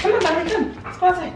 Come on, Valley, come. Let's go outside.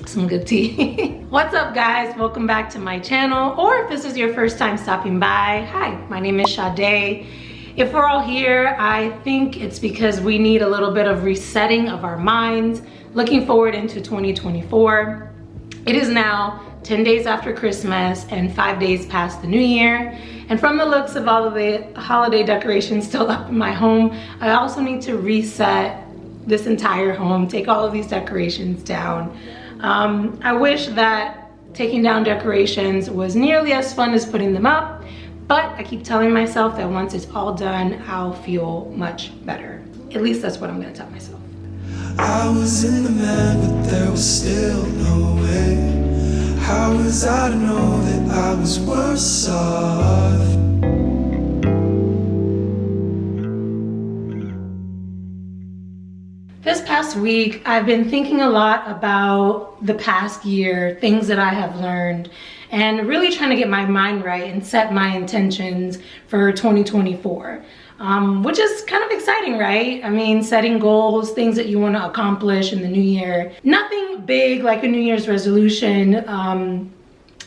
Some good tea. What's up, guys? Welcome back to my channel, or if this is your first time stopping by, hi, my name is Sade. If we're all here, I think it's because we need a little bit of resetting of our minds, looking forward into 2024. It is now 10 days after Christmas and 5 days past the new year. And from the looks of all of the holiday decorations still up in my home, I also need to reset this entire home, take all of these decorations down. I wish that taking down decorations was nearly as fun as putting them up, but I keep telling myself that once it's all done, I'll feel much better. At least that's what I'm gonna tell myself. I was in the man, but there was still no way. How was I to know that I was worse off? This past week, I've been thinking a lot about the past year, things that I have learned, and really trying to get my mind right and set my intentions for 2024, which is kind of exciting, right? I mean, setting goals, things that you want to accomplish in the new year. Nothing big like a New Year's resolution,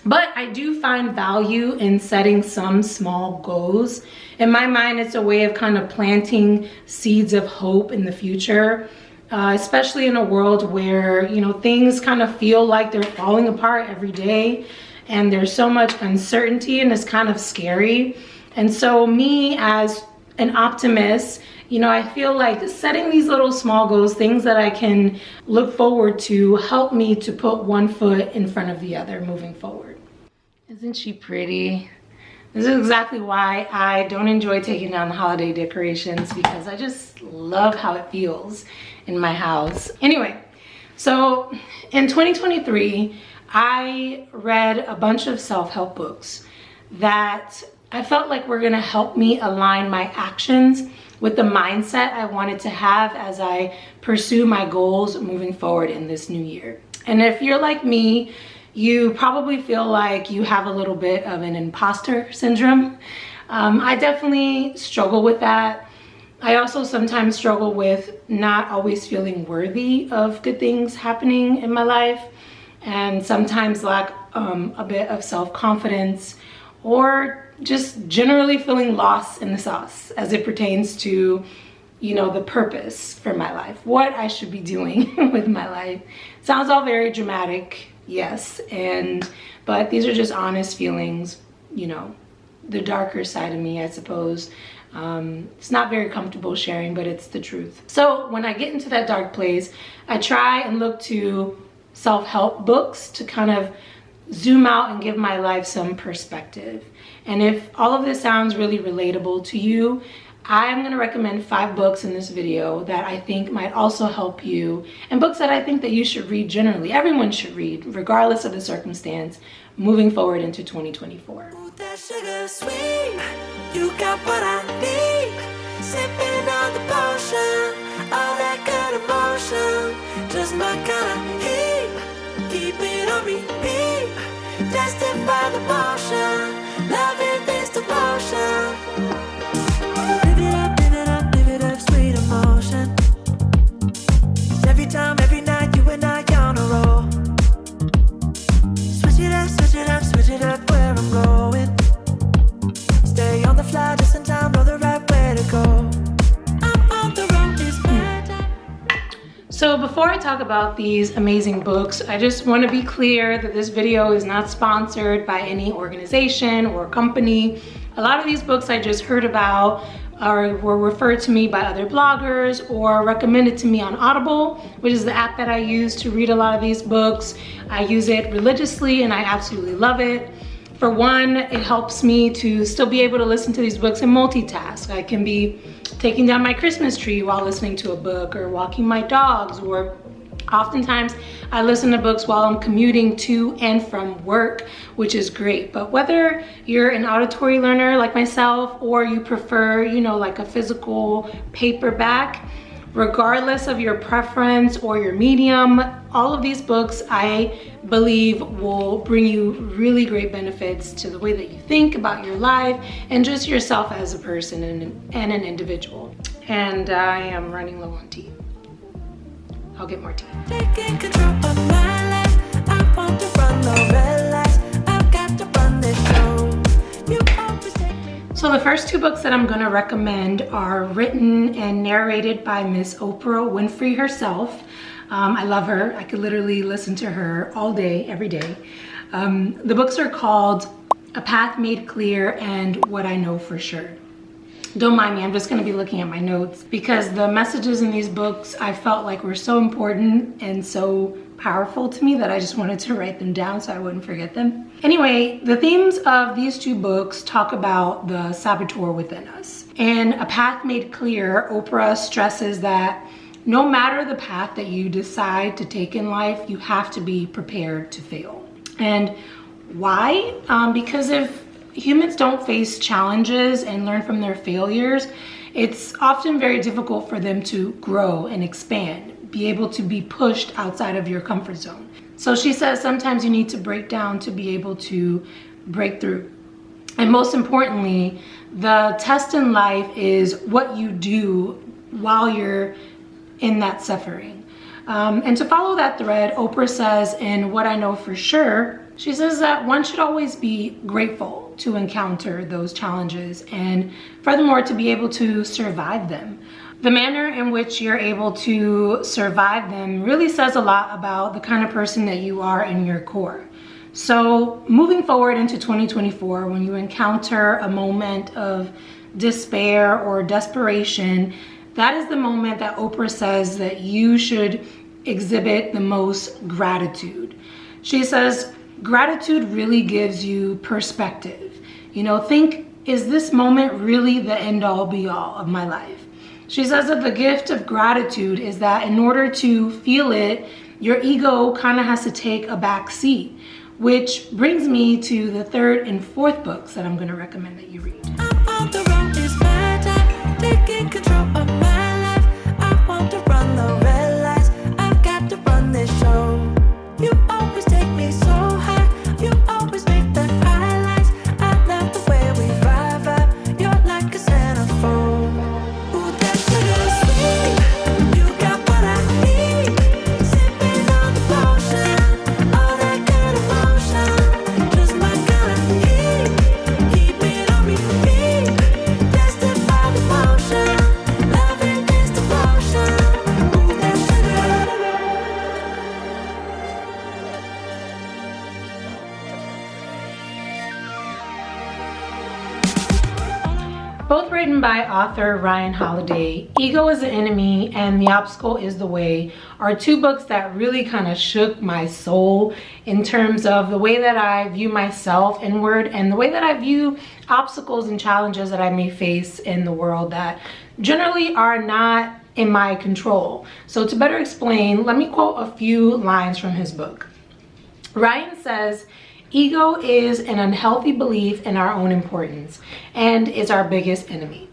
but I do find value in setting some small goals. In my mind, it's a way of kind of planting seeds of hope in the future. Especially in a world where, you know, things kind of feel like they're falling apart every day and there's so much uncertainty and it's kind of scary. And so me as an optimist, you know, I feel like setting these little small goals, things that I can look forward to, help me to put one foot in front of the other moving forward. Isn't she pretty? This is exactly why I don't enjoy taking down the holiday decorations, because I just love how it feels in my house. Anyway, so in 2023, I read a bunch of self-help books that I felt like were gonna help me align my actions with the mindset I wanted to have as I pursue my goals moving forward in this new year. And if you're like me, you probably feel like you have a little bit of an imposter syndrome. I definitely struggle with that. I also sometimes struggle with not always feeling worthy of good things happening in my life, and sometimes lack a bit of self-confidence, or just generally feeling lost in the sauce as it pertains to, you know, the purpose for my life, what I should be doing with my life. Sounds all very dramatic. Yes, but these are just honest feelings, you know, the darker side of me, I suppose. It's not very comfortable sharing, but it's the truth. So when I get into that dark place, I try and look to self-help books to kind of zoom out and give my life some perspective. And if all of this sounds really relatable to you, I'm going to recommend 5 books in this video that I think might also help you, and books that I think that you should read generally. Everyone should read, regardless of the circumstance, moving forward into 2024. Ooh, that sugar sweet, you got what I need. Sipping on the potion, all that good emotion, just my kind of heat. Keep it on repeat, tested by the motion, loving this devotion. So before I talk about these amazing books, I just want to be clear that this video is not sponsored by any organization or company. A lot of these books I just heard about were referred to me by other bloggers or recommended to me on Audible, which is the app that I use to read a lot of these books. I use it religiously and I absolutely love it. For one, it helps me to still be able to listen to these books and multitask. I can be taking down my Christmas tree while listening to a book, or walking my dogs, or oftentimes I listen to books while I'm commuting to and from work, which is great. But whether you're an auditory learner like myself, or you prefer, like a physical paperback, regardless of your preference or your medium, all of these books I believe will bring you really great benefits to the way that you think about your life and just yourself as a person and an individual. And I am running low on tea. I'll get more tea. Taking control of my life. I want to run the red lights. I've got to run this show. You always take me. So the first two books that I'm going to recommend are written and narrated by Miss Oprah Winfrey herself. I love her. I could literally listen to her all day, every day. The books are called A Path Made Clear and What I Know for Sure. Don't mind me, I'm just going to be looking at my notes because the messages in these books I felt like were so important and so powerful to me that I just wanted to write them down so I wouldn't forget them. Anyway, the themes of these two books talk about the saboteur within us. In A Path Made Clear, Oprah stresses that no matter the path that you decide to take in life, you have to be prepared to fail. And why? Because if humans don't face challenges and learn from their failures, it's often very difficult for them to grow and expand, be able to be pushed outside of your comfort zone. So she says sometimes you need to break down to be able to break through. And most importantly, the test in life is what you do while you're in that suffering. And to follow that thread, Oprah says in What I Know for Sure, she says that one should always be grateful to encounter those challenges and furthermore to be able to survive them. The manner in which you're able to survive them really says a lot about the kind of person that you are in your core. So moving forward into 2024, when you encounter a moment of despair or desperation, that is the moment that Oprah says that you should exhibit the most gratitude. She says, gratitude really gives you perspective. Think, is this moment really the end all be all of my life? She says that the gift of gratitude is that in order to feel it, your ego kind of has to take a back seat, which brings me to the third and fourth books that I'm going to recommend that you read. I'm on the road, it's my time. Taking control of my life. I want to run the red lights. I've got to run this show. You always take me so high. You always make the highlights. I love the way we vibe. You're like a centerfold. Ooh, that sugar sweet. You got what I need. Sipping on the potion. All that good emotion. Just my kind of heat. Keep it on repeat. Tested by the motion. Loving is devotion. Ooh, that sugar. Both written by author Ryan Holiday, Ego is the Enemy and The Obstacle is the Way are two books that really kind of shook my soul in terms of the way that I view myself inward and the way that I view obstacles and challenges that I may face in the world that generally are not in my control. So to better explain, let me quote a few lines from his book. Ryan says, ego is an unhealthy belief in our own importance and is our biggest enemy.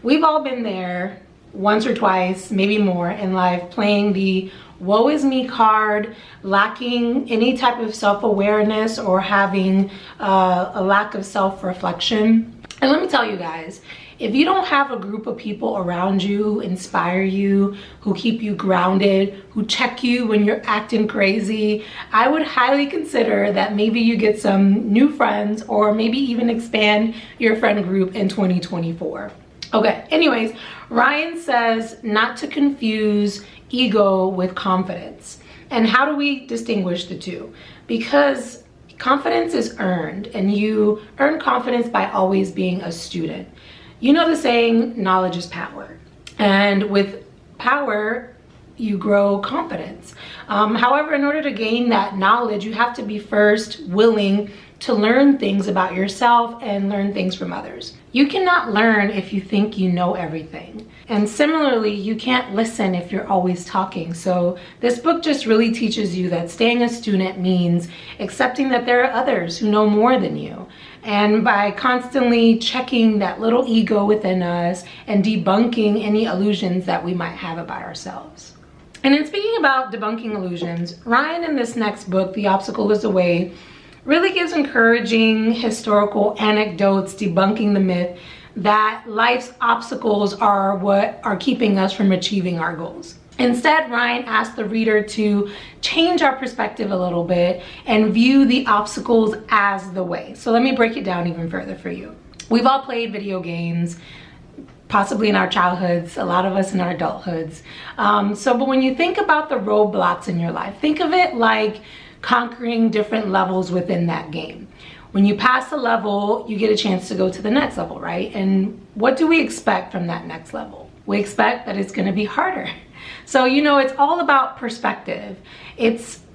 We've all been there once or twice, maybe more in life, playing the woe is me card, lacking any type of self-awareness or having a lack of self-reflection. And let me tell you guys, if you don't have a group of people around you who inspire you, who keep you grounded, who check you when you're acting crazy, I would highly consider that maybe you get some new friends or maybe even expand your friend group in 2024. Okay, anyways, Ryan says not to confuse ego with confidence. And how do we distinguish the two? Because confidence is earned, and you earn confidence by always being a student. You know the saying, knowledge is power. And with power, you grow confidence. However, in order to gain that knowledge, you have to be first willing to learn things about yourself and learn things from others. You cannot learn if you think you know everything. And similarly, you can't listen if you're always talking. So this book just really teaches you that staying a student means accepting that there are others who know more than you. And by constantly checking that little ego within us and debunking any illusions that we might have about ourselves. And in speaking about debunking illusions, Ryan in this next book, The Obstacle is the Way, really gives encouraging historical anecdotes debunking the myth that life's obstacles are what are keeping us from achieving our goals. Instead, Ryan asks the reader to change our perspective a little bit and view the obstacles as the way. So let me break it down even further for you. We've all played video games, possibly in our childhoods, a lot of us in our adulthoods. But when you think about the roadblocks in your life, think of it like conquering different levels within that game. When you pass a level, you get a chance to go to the next level, right? And what do we expect from that next level? We expect that it's gonna be harder. So, you know, it's all about perspective.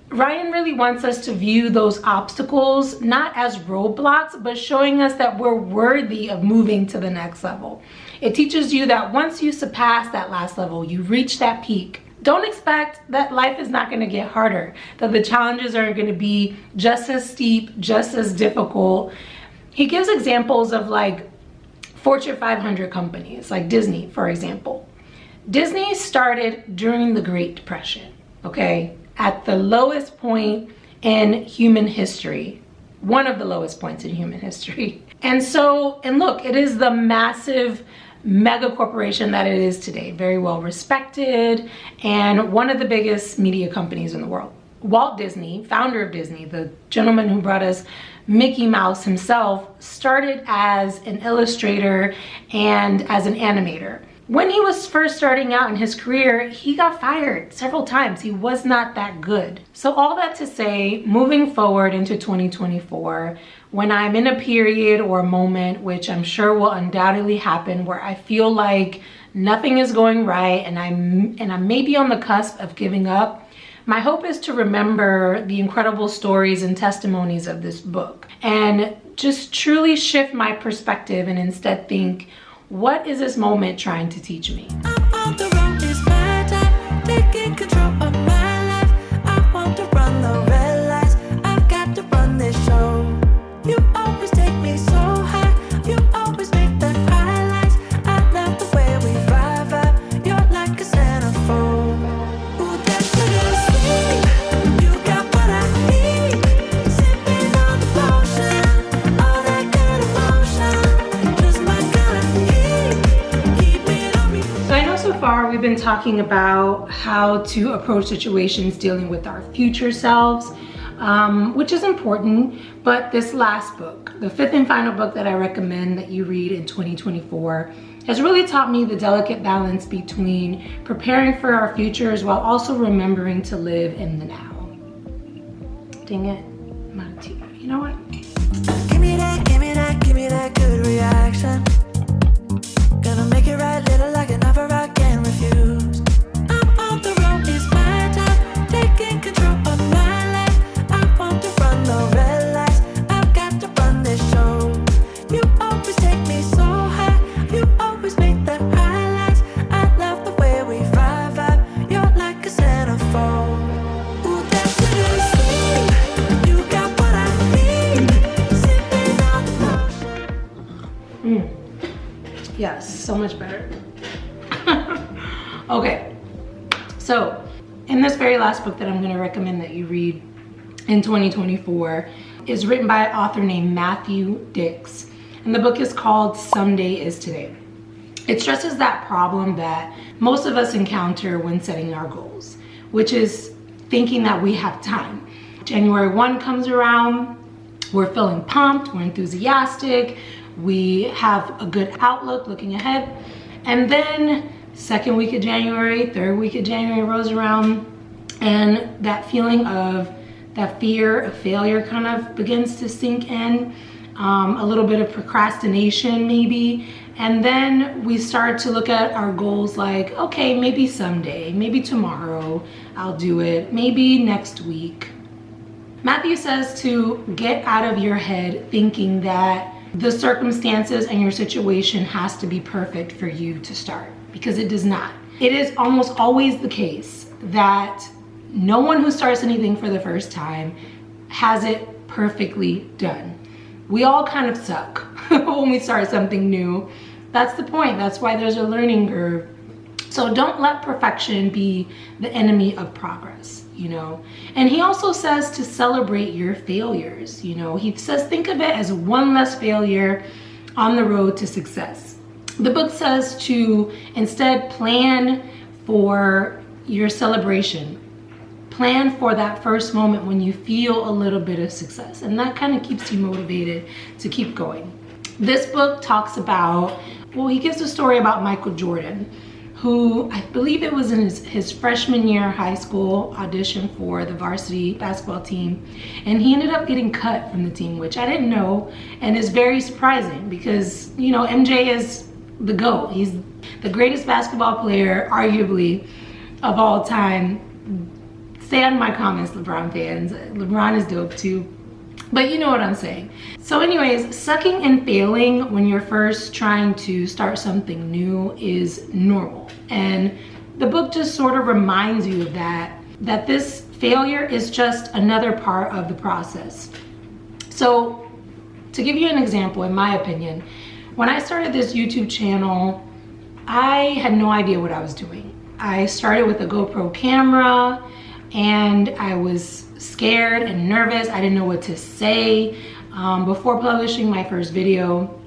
Ryan really wants us to view those obstacles not as roadblocks, but showing us that we're worthy of moving to the next level. It teaches you that once you surpass that last level, you reach that peak. Don't expect that life is not going to get harder, that the challenges are going to be just as steep, just as difficult. He gives examples of like Fortune 500 companies, like Disney, for example. Disney started during the Great Depression, okay? At the lowest point in human history, one of the lowest points in human history. And look, it is the massive mega corporation that it is today, very well respected, and one of the biggest media companies in the world. Walt Disney, founder of Disney, the gentleman who brought us Mickey Mouse himself, started as an illustrator and as an animator. When he was first starting out in his career, he got fired several times. He was not that good. So all that to say, moving forward into 2024, when I'm in a period or a moment, which I'm sure will undoubtedly happen, where I feel like nothing is going right and I'm maybe on the cusp of giving up, my hope is to remember the incredible stories and testimonies of this book and just truly shift my perspective and instead think, what is this moment trying to teach me? I'm on the road, it's my time, taking control of my life. I want to run the red lights, I've got to run this show. You always take me so high, you always make the highlights. I love the way we vibe, you're like a centerfold. Ooh, that's bittersweet, you got what I need. Sipping on the potion, all that good emotion, just my kind of heat, keep it on me. So I know so far we've been talking about how to approach situations dealing with our future selves, which is important, but this last book, the fifth and final book that I recommend that you read in 2024, has really taught me the delicate balance between preparing for our futures while also remembering to live in the now. Dang it, I'm out of tea. You know what? Give me that, give me that, give me that good reaction. Gonna make it right, little like an offer I can't refuse. I'm on the road, it's my time, taking control of my life. I want to run the red lights, I've got to run this show. You always take me so high, you always make the highlights. I love the way we vibe, you're like a centerfold. Ooh, that's bittersweet, you got what I need. Sipping on the potion. Yes, so much better. Okay, so in this very last book that I'm going to recommend that you read in 2024 is written by an author named Matthew Dix, and the book is called Someday is Today. It stresses that problem that most of us encounter when setting our goals, which is thinking that we have time. January 1 comes around, we're feeling pumped, we're enthusiastic, We have a good outlook looking ahead. And then second week of January, third week of January rolls around, and that feeling of that fear of failure kind of begins to sink in, a little bit of procrastination maybe. And then we start to look at our goals like, okay, maybe someday, maybe tomorrow I'll do it, maybe next week. Matthew says to get out of your head thinking that the circumstances and your situation has to be perfect for you to start, because it does not. It is almost always the case that no one who starts anything for the first time has it perfectly done. We all kind of suck when we start something new. That's the point. That's why there's a learning curve. So don't let perfection be the enemy of progress, you know. And he also says to celebrate your failures, you know. He says think of it as one less failure on the road to success. The book says to instead plan for your celebration. Plan for that first moment when you feel a little bit of success, and that kind of keeps you motivated to keep going. This book talks about, well, he gives a story about Michael Jordan, who I believe it was in his freshman year of high school, auditioned for the varsity basketball team, and he ended up getting cut from the team, which I didn't know, and is very surprising because, you know, MJ is the GOAT. He's the greatest basketball player, arguably, of all time. Stay out of my comments, LeBron fans. LeBron is dope too. But you know what I'm saying. So anyways, sucking and failing when you're first trying to start something new is normal. And the book just sort of reminds you of that this failure is just another part of the process. So to give you an example, in my opinion, when I started this YouTube channel, I had no idea what I was doing. I started with a GoPro camera, and I was scared and nervous. I didn't know what to say. Before publishing my first video,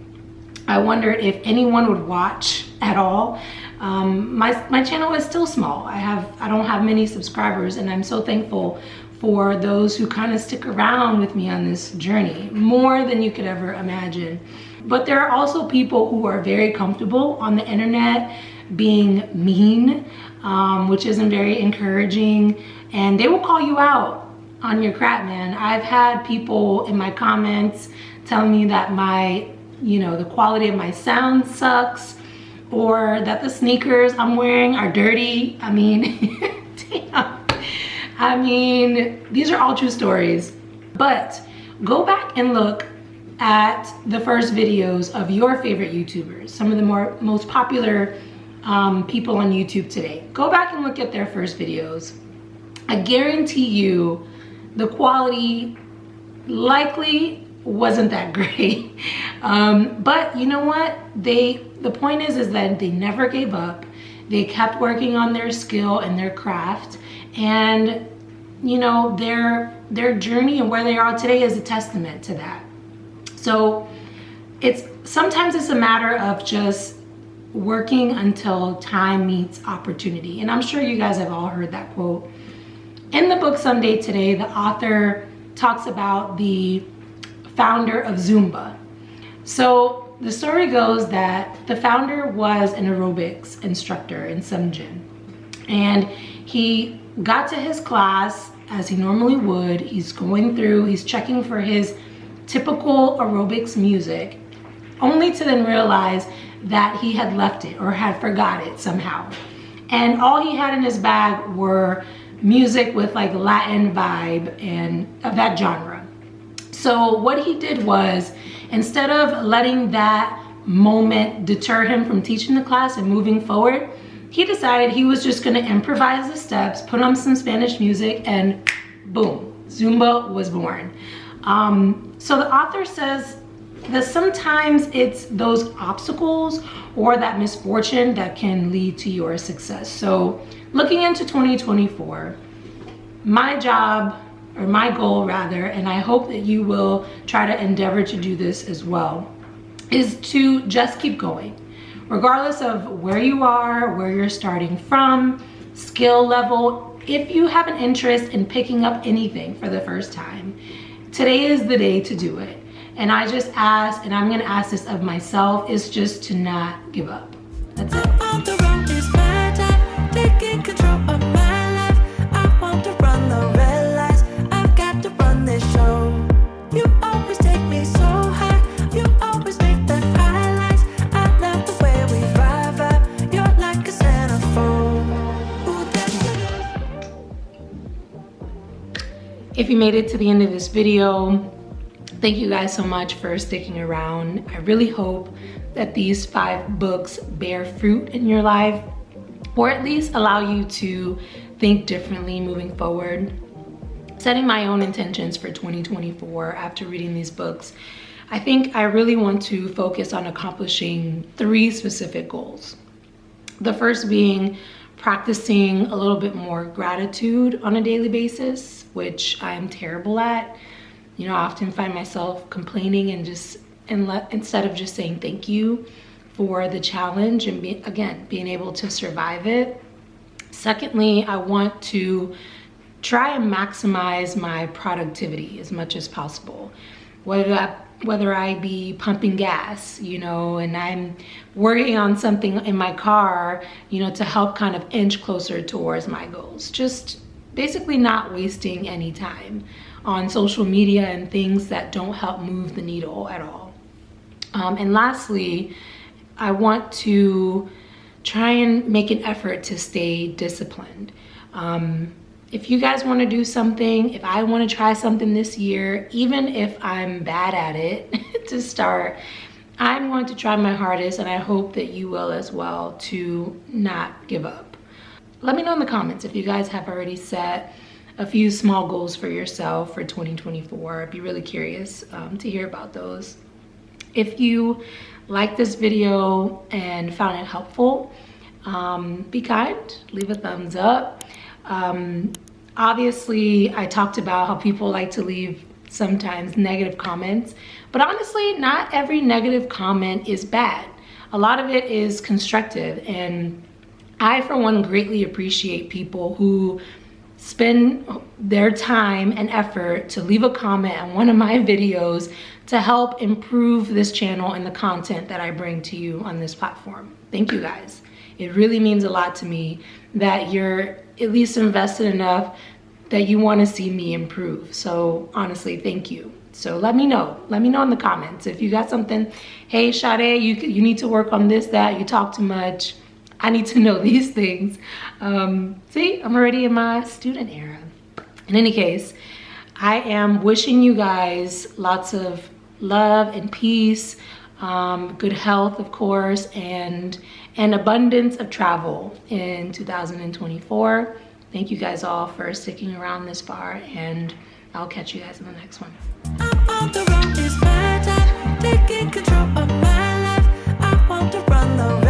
I wondered if anyone would watch at all. My channel is still small. I don't have many subscribers, and I'm so thankful for those who kind of stick around with me on this journey, more than you could ever imagine. But there are also people who are very comfortable on the internet being mean, which isn't very encouraging, and they will call you out on your crap, man. I've had people in my comments telling me that the quality of my sound sucks, or that the sneakers I'm wearing are dirty. I mean, damn. I mean, these are all true stories. But go back and look at the first videos of your favorite YouTubers, some of the most popular people on YouTube today. Go back and look at their first videos. I guarantee you the quality likely wasn't that great. But you know what? The point is that they never gave up. They kept working on their skill and their craft, and you know, their journey and where they are today is a testament to that. So sometimes it's a matter of just working until time meets opportunity. And I'm sure you guys have all heard that quote. In the book Someday Today, the author talks about the founder of Zumba. So the story goes that the founder was an aerobics instructor in some gym, and he got to his class as he normally would. He's going through, he's checking for his typical aerobics music, only to then realize that he had left it or had forgot it somehow. And all he had in his bag were music with like Latin vibe and of that genre. So what he did was, instead of letting that moment deter him from teaching the class and moving forward, he decided he was just gonna improvise the steps, put on some Spanish music, and boom, Zumba was born. So the author says that sometimes it's those obstacles or that misfortune that can lead to your success. So looking into 2024, my goal rather, and I hope that you will try to endeavor to do this as well, is to just keep going. Regardless of where you are, where you're starting from, skill level, if you have an interest in picking up anything for the first time, today is the day to do it. And I just ask, and I'm gonna ask this of myself, is just to not give up. That's it. On the road is my time, taking control of my life. I want to run the red lights, I've got to run this show. You always take me so high, you always make the highlights. I love the way we vibe, you're like a centerfold. Ooh, that's If you made it to the end of this video, thank you guys so much for sticking around. I really hope that these 5 books bear fruit in your life, or at least allow you to think differently moving forward. Setting my own intentions for 2024 after reading these books, I think I really want to focus on accomplishing 3 specific goals. The first being practicing a little bit more gratitude on a daily basis, which I'm terrible at. You know, I often find myself complaining and instead of just saying thank you for the challenge and being able to survive it. Secondly, I want to try and maximize my productivity as much as possible. Whether I be pumping gas, you know, and I'm working on something in my car, you know, to help kind of inch closer towards my goals. Just basically not wasting any time on social media and things that don't help move the needle at all. And lastly, I want to try and make an effort to stay disciplined. If you guys want to do something, if I want to try something this year, even if I'm bad at it to start, I'm going to try my hardest, and I hope that you will as well, to not give up. Let me know in the comments if you guys have already set a few small goals for yourself for 2024. I'd be really curious to hear about those. If you like this video and found it helpful, be kind, leave a thumbs up. Obviously, I talked about how people like to leave sometimes negative comments, but honestly, not every negative comment is bad. A lot of it is constructive, and I, for one, greatly appreciate people who spend their time and effort to leave a comment on one of my videos to help improve this channel and the content that I bring to you on this platform. Thank you guys. It really means a lot to me that you're at least invested enough that you want to see me improve. So honestly, thank you. So let me know in the comments if you got something. Hey Sade, you need to work on this, that, you talk too much. I need to know these things. See, I'm already in my student era. In any case, I am wishing you guys lots of love and peace, good health, of course, and an abundance of travel in 2024. Thank you guys all for sticking around this far, and I'll catch you guys in the next one. on the road is my time, taking control of my life. I want to run the